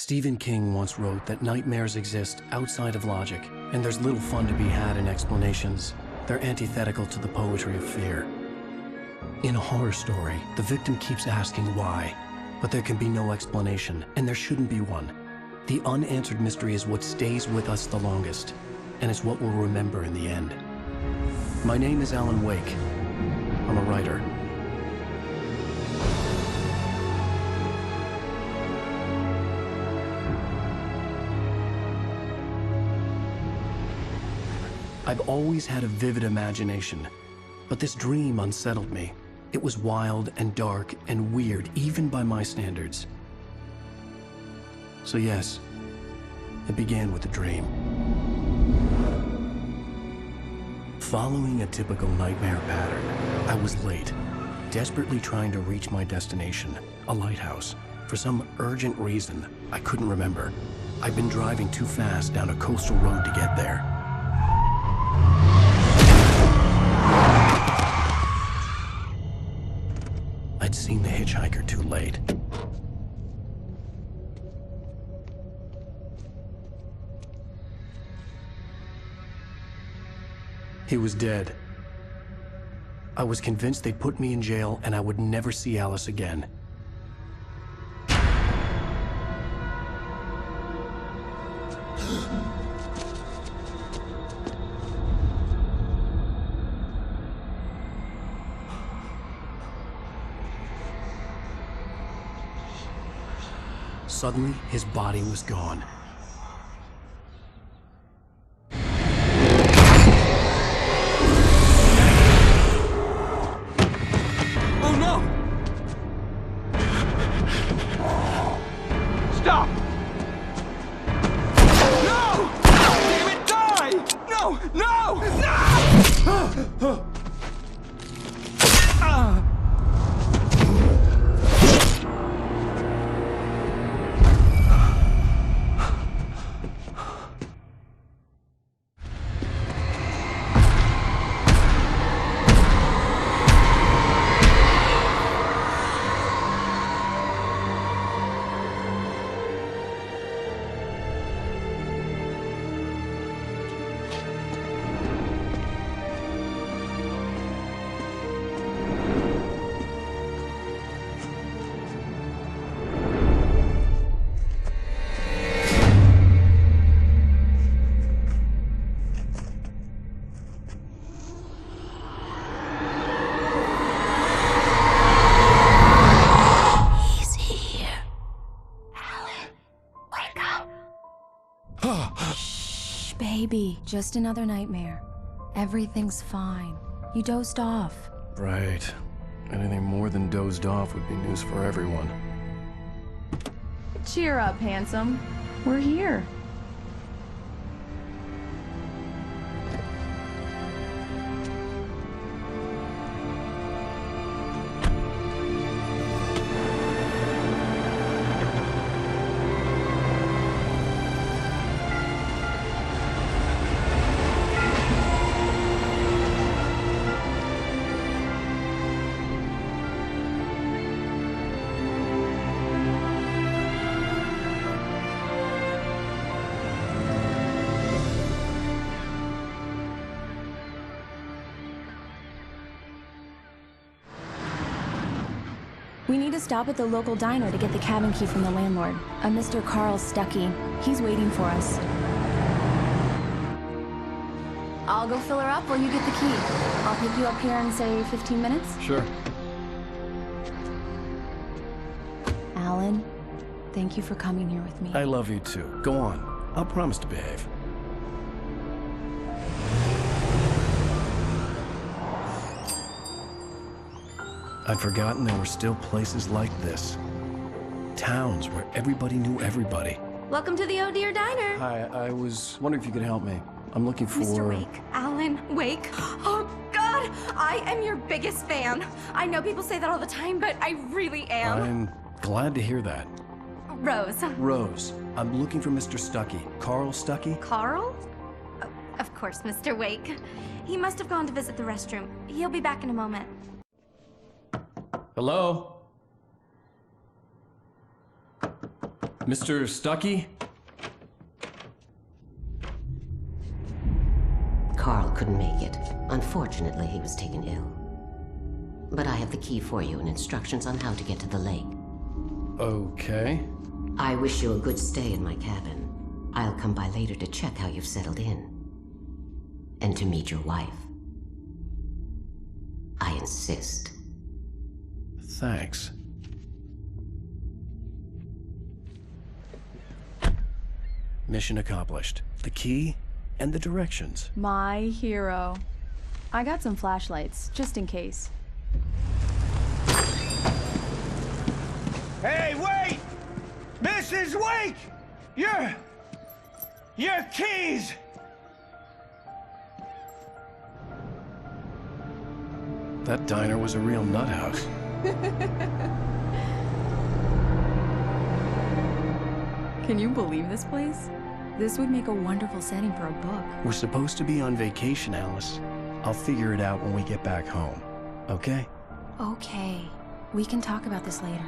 Stephen King once wrote that nightmares exist outside of logic, and there's little fun to be had in explanations. They're antithetical to the poetry of fear. In a horror story, the victim keeps asking why, but there can be no explanation, and there shouldn't be one. The unanswered mystery is what stays with us the longest, and it's what we'll remember in the end. My name is Alan Wake. I'm a writer. I've always had a vivid imagination, but this dream unsettled me. It was wild and dark and weird, even by my standards. So yes, it began with a dream. Following a typical nightmare pattern, I was late, desperately trying to reach my destination, a lighthouse. For some urgent reason, I couldn't remember. I'd been driving too fast down a coastal road to get there. I'd seen the hitchhiker too late. He was dead. I was convinced they'd put me in jail and I would never see Alice again. Suddenly, his body was gone. Oh no! Stop! No! Damn it, die! No! No! No! Baby, just another nightmare. Everything's fine. You dozed off. Right. Anything more than dozed off would be news for everyone. Cheer up, handsome. We're here. We need to stop at the local diner to get the cabin key from the landlord, a Mr. Carl Stuckey. He's waiting for us. I'll go fill her up while you get the key. I'll pick you up here in, say, 15 minutes? Sure. Alan, thank you for coming here with me. I love you too. Go on. I'll promise to behave. I'd forgotten there were still places like this. Towns where everybody knew everybody. Welcome to the Oh Dear Diner. Hi, I was wondering if you could help me. I'm looking for... Mr. Wake. Alan Wake. Oh, God! I am your biggest fan. I know people say that all the time, but I really am. I'm glad to hear that. Rose. Rose, I'm looking for Mr. Stuckey. Carl Stuckey? Carl? Oh, of course, Mr. Wake. He must have gone to visit the restroom. He'll be back in a moment. Hello? Mr. Stuckey? Carl couldn't make it. Unfortunately, he was taken ill. But I have the key for you and instructions on how to get to the lake. Okay. I wish you a good stay in my cabin. I'll come by later to check how you've settled in. And to meet your wife. I insist. Thanks. Mission accomplished. The key and the directions. My hero. I got some flashlights, just in case. Hey, wait! Mrs. Wake! Your keys! That diner was a real nut house. Can you believe this place? This would make a wonderful setting for a book. We're supposed to be on vacation, Alice. I'll figure it out when we get back home. Okay? Okay. We can talk about this later.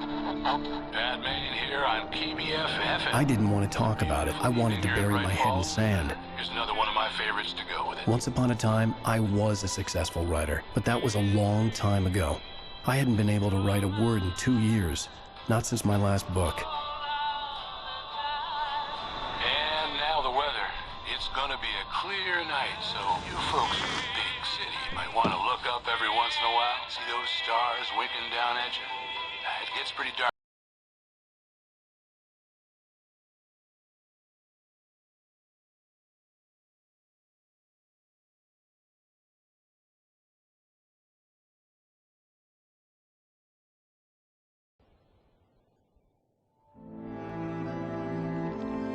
Batman here on PBFF. I didn't want to talk about it. I wanted to bury my head in sand. Here's another one of my favorites to go with it. Once upon a time, I was a successful writer, but that was a long time ago. I hadn't been able to write a word in 2 years. Not since my last book. And now the weather. It's gonna be a clear night, so you folks in the big city might want to look up every once in a while. See those stars winking down at you? It gets pretty dark.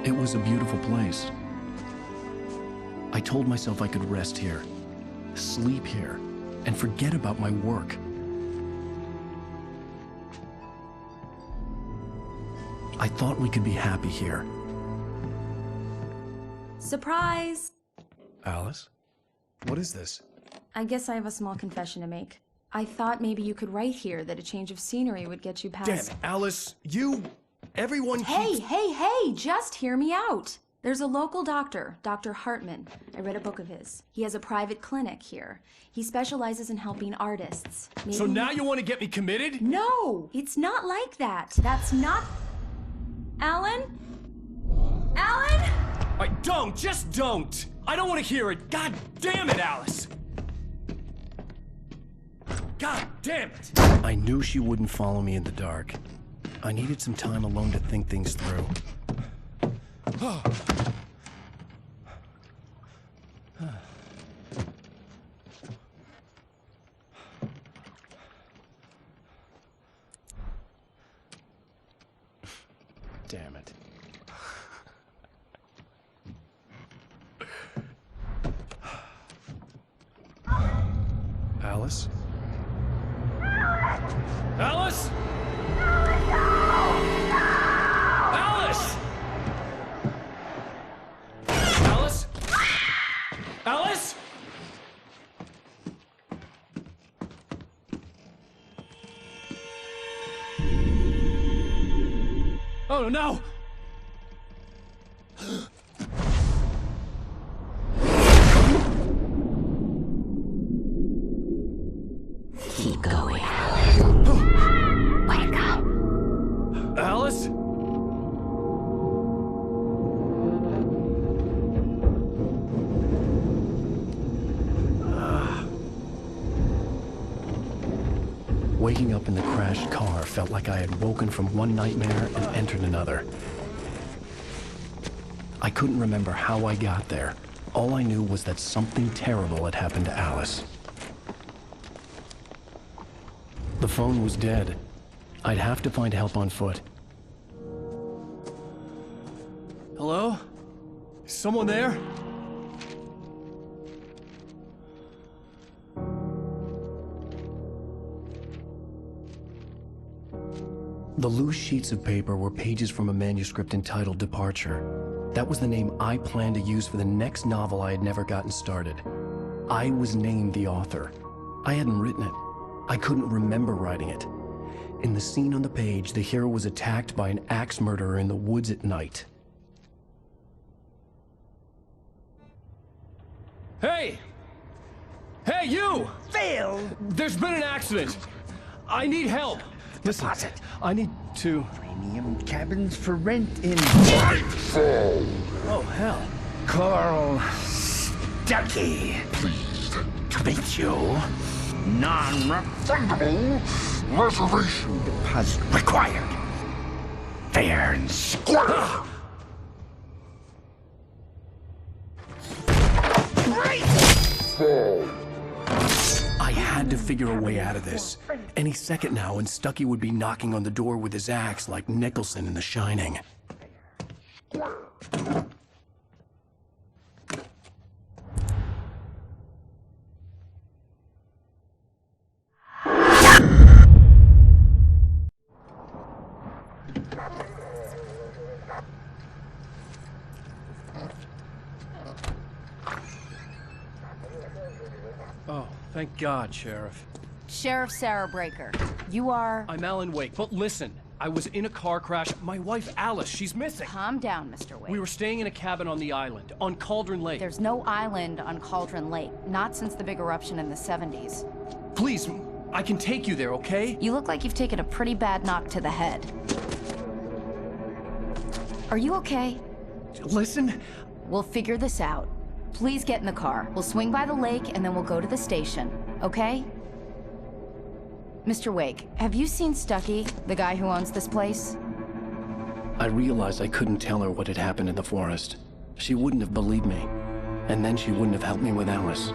It was a beautiful place. I told myself I could rest here, sleep here, and forget about my work. I thought we could be happy here. Surprise! Alice? What is this? I guess I have a small confession to make. I thought maybe you could write here that a change of scenery would get you past... Damn it, Alice, everyone keeps... Hey, just hear me out. There's a local doctor, Dr. Hartman. I read a book of his. He has a private clinic here. He specializes in helping artists. So now you want to get me committed? No, it's not like that. That's not... Alan? Just don't! I don't want to hear it! God damn it, Alice! God damn it! I knew she wouldn't follow me in the dark. I needed some time alone to think things through. Damn it. Alice? Alice? Alice! Alice? Alice? Oh no! Keep going. Wake up! Alice? Waking up in the crashed car felt like I had woken from one nightmare and entered another. I couldn't remember how I got there. All I knew was that something terrible had happened to Alice. The phone was dead. I'd have to find help on foot. Hello? Is someone there? The loose sheets of paper were pages from a manuscript entitled Departure. That was the name I planned to use for the next novel I had never gotten started. I was named the author. I hadn't written it. I couldn't remember writing it. In the scene on the page, the hero was attacked by an axe murderer in the woods at night. Hey! Hey, you! Phil! There's been an accident. I need help. Listen, Deposit. I need to... Premium cabins for rent in... Oh, hell. Carl Stuckey. Pleased to meet you. Non-refundable reservation deposit required. Fair and square. I had to figure a way out of this. Any second now, and Stuckey would be knocking on the door with his axe like Nicholson in The Shining. Oh, thank God, Sheriff. Sheriff Sarah Breaker. You are... I'm Alan Wake, but listen. I was in a car crash. My wife, Alice, she's missing. Calm down, Mr. Wake. We were staying in a cabin on the island, on Cauldron Lake. There's no island on Cauldron Lake. Not since the big eruption in the 70s. Please, I can take you there, okay? You look like you've taken a pretty bad knock to the head. Are you okay? Listen. We'll figure this out. Please get in the car. We'll swing by the lake and then we'll go to the station, okay? Mr. Wake, have you seen Stuckey, the guy who owns this place? I realized I couldn't tell her what had happened in the forest. She wouldn't have believed me. And then she wouldn't have helped me with Alice.